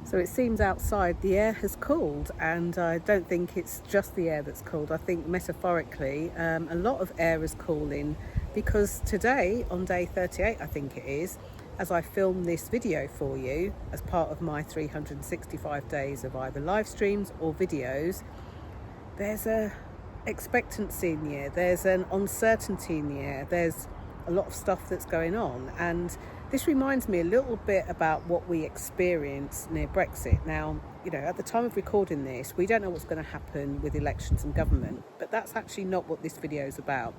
So it seems outside the air has cooled, and I don't think it's just the air that's cooled. I think metaphorically a lot of air is cooling, because today, on day 38 I think it is, as I film this video for you as part of my 365 days of either live streams or videos, there's a expectancy in the air, there's an uncertainty in the air, there's a lot of stuff that's going on. And this reminds me a little bit about what we experienced near Brexit. Now, at the time of recording this, we don't know what's going to happen with elections and government, but that's actually not what this video is about.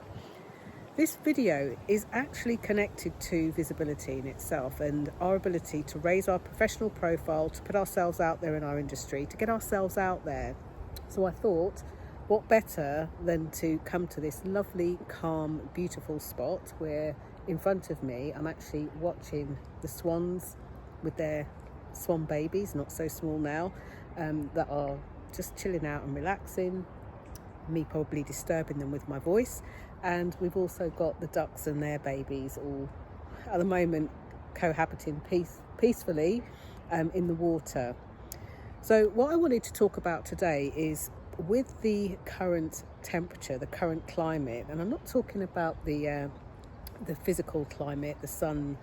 This video is actually connected to visibility in itself and our ability to raise our professional profile, to put ourselves out there in our industry, to get ourselves out there. So I thought, what better than to come to this lovely, calm, beautiful spot where in front of me I'm actually watching the swans with their swan babies, not so small now, that are just chilling out and relaxing, me probably disturbing them with my voice. And we've also got the ducks and their babies all at the moment cohabiting peacefully in the water. So what I wanted to talk about today is, with the current temperature, the current climate, and I'm not talking about the physical climate, the sun,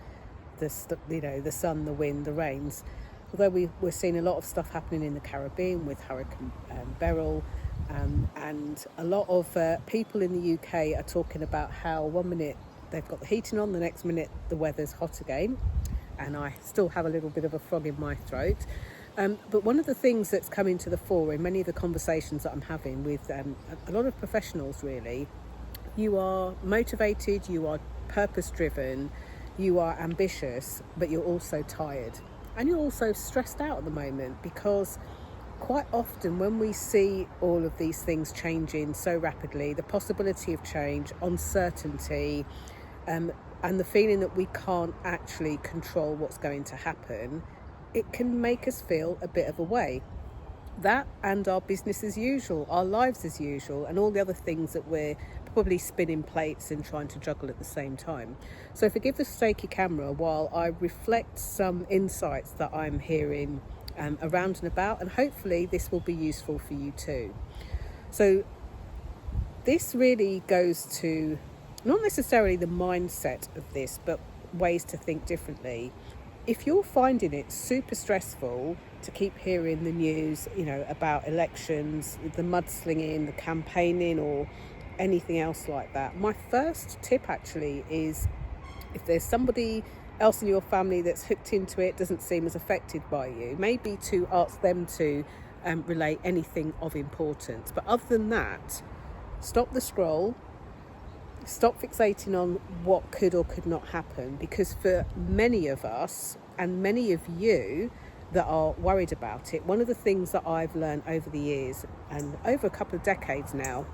the sun, the wind, the rains. Although we're seeing a lot of stuff happening in the Caribbean with Hurricane Beryl, and a lot of people in the UK are talking about how 1 minute they've got the heating on, the next minute the weather's hot again, and I still have a little bit of a frog in my throat. But one of the things that's coming to the fore in many of the conversations that I'm having with a lot of professionals, really, you are motivated, you are purpose-driven, you are ambitious, but you're also tired. And you're also stressed out at the moment, because quite often when we see all of these things changing so rapidly, the possibility of change, uncertainty, and the feeling that we can't actually control what's going to happen, it can make us feel a bit of a way. That and our business as usual, our lives as usual, and all the other things that we're probably spinning plates and trying to juggle at the same time. So forgive the shaky camera while I reflect some insights that I'm hearing around and about, and hopefully this will be useful for you too. So this really goes to not necessarily the mindset of this, but ways to think differently. If you're finding it super stressful to keep hearing the news, about elections, the mudslinging, the campaigning, or anything else like that, my first tip actually is, if there's somebody else in your family that's hooked into it, doesn't seem as affected by you, maybe to ask them to relay anything of importance. But other than that, stop the scroll. Stop fixating on what could or could not happen, because for many of us and many of you that are worried about it, one of the things that I've learned over the years and over a couple of decades now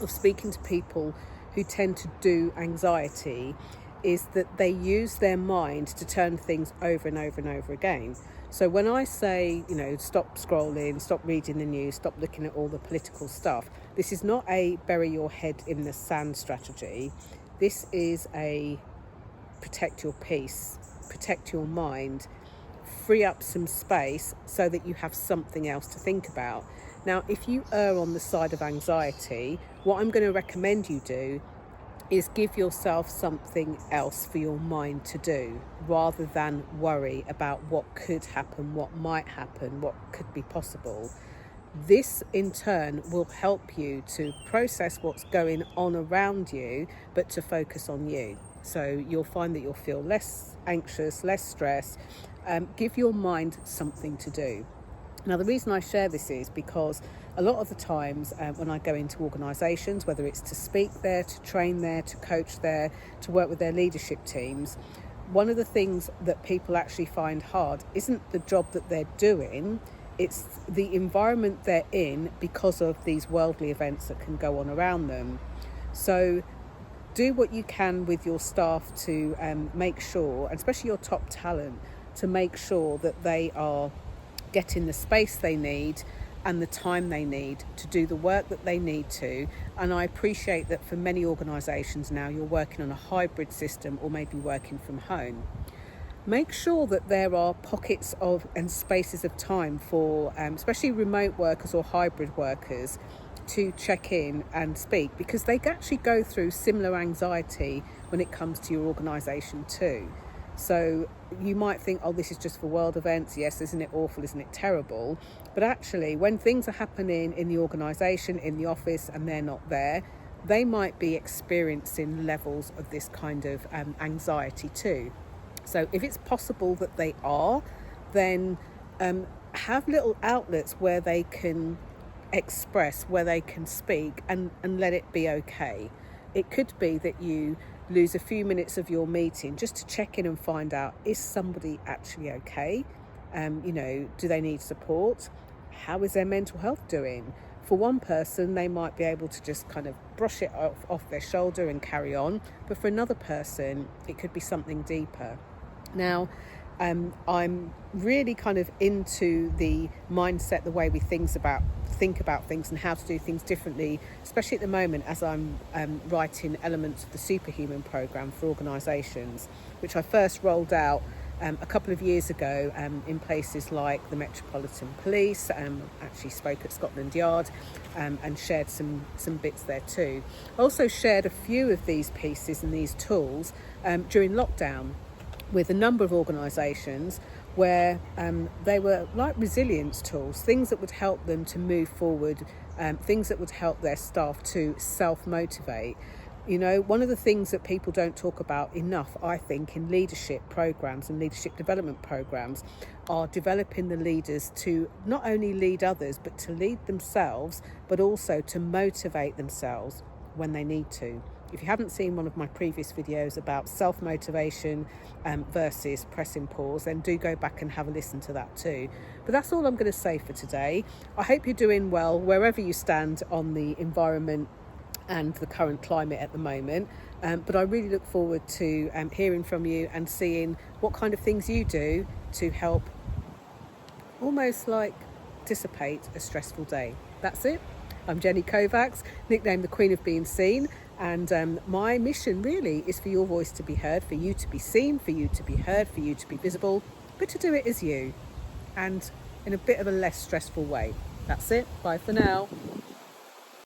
of speaking to people who tend to do anxiety is that they use their mind to turn things over and over and over again. So when I say, stop scrolling, stop reading the news, stop looking at all the political stuff, this is not a bury your head in the sand strategy. This is a protect your peace, protect your mind, free up some space so that you have something else to think about. Now, if you err on the side of anxiety, what I'm going to recommend you do is give yourself something else for your mind to do, rather than worry about what could happen, what might happen, what could be possible. This in turn will help you to process what's going on around you, but to focus on you. So you'll find that you'll feel less anxious, less stressed. Give your mind something to do. Now, the reason I share this is because a lot of the times when I go into organisations, whether it's to speak there, to train there, to coach there, to work with their leadership teams, one of the things that people actually find hard isn't the job that they're doing, it's the environment they're in because of these worldly events that can go on around them. So do what you can with your staff to make sure, and especially your top talent, to make sure that they are getting the space they need and the time they need to do the work that they need to. And I appreciate that for many organisations now, you're working on a hybrid system or maybe working from home. make sure that there are pockets of and spaces of time for especially remote workers or hybrid workers to check in and speak, because they actually go through similar anxiety when it comes to your organisation too. So you might think, oh, this is just for world events. Yes, isn't it awful? Isn't it terrible? But actually, when things are happening in the organisation, in the office, and they're not there, they might be experiencing levels of this kind of anxiety too. So if it's possible that they are, then have little outlets where they can express, where they can speak, and let it be okay. It could be that you lose a few minutes of your meeting just to check in and find out, is somebody actually okay? Do they need support? How is their mental health doing? For one person, they might be able to just kind of brush it off their shoulder and carry on. But for another person, it could be something deeper. Now, I'm really kind of into the mindset, the way we think about things and how to do things differently, especially at the moment as I'm writing elements of the Superhuman programme for organisations, which I first rolled out a couple of years ago in places like the Metropolitan Police. Actually spoke at Scotland Yard and shared some bits there too. I also shared a few of these pieces and these tools during lockdown with a number of organisations where they were like resilience tools, things that would help them to move forward, things that would help their staff to self-motivate. One of the things that people don't talk about enough, I think, in leadership programs and leadership development programs are developing the leaders to not only lead others, but to lead themselves, but also to motivate themselves when they need to. If you haven't seen one of my previous videos about self-motivation versus pressing pause, then do go back and have a listen to that too. But that's all I'm going to say for today. I hope you're doing well wherever you stand on the environment and the current climate at the moment. But I really look forward to hearing from you and seeing what kind of things you do to help almost like dissipate a stressful day. That's it. I'm Jenny Kovacs, nicknamed the Queen of Being Seen, and my mission really is for your voice to be heard, for you to be seen, for you to be heard, for you to be visible, but to do it as you and in a bit of a less stressful way. That's it. Bye for now.